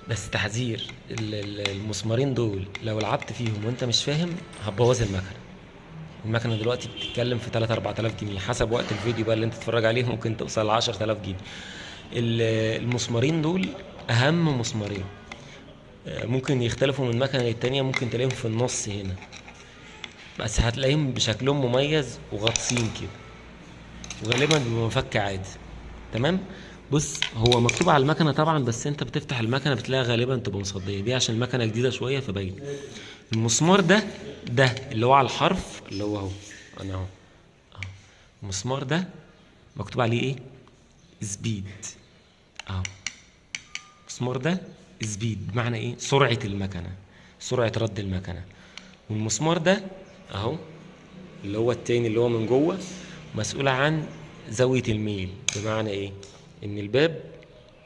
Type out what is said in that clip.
بس تحذير، المسمارين دول لو لعبت فيهم وانت مش فاهم هتبوظ المكنه. المكنه دلوقتي بتتكلم في 3 4000 جنيه حسب وقت الفيديو بقى اللي انت تتفرج عليه، ممكن توصل ل 10000 جنيه. المسمارين دول اهم مسمارين. ممكن يختلفوا من مكنه للتانيه، ممكن تلاقيهم في النص هنا، بس هتلاقيهم بشكلهم مميز وغطسين كده، وغالبا بيبقى مفك عادي. تمام. بص، هو مكتوب على المكنه طبعا، بس انت بتفتح المكنه بتلاقيها غالبا تبقى مصديه دي عشان المكنه جديده شويه فباين. المسمار ده اللي هو على الحرف اللي هو اهو، انا اهو. المسمار ده مكتوب عليه ايه؟ سبيد. اهو. المسمار ده سبيد بمعنى ايه؟ سرعه المكنه، سرعه رد المكنه. والمسمار ده اهو اللي هو التاني اللي هو من جوه مسؤول عن زاويه الميل، بمعنى ايه؟ ان الباب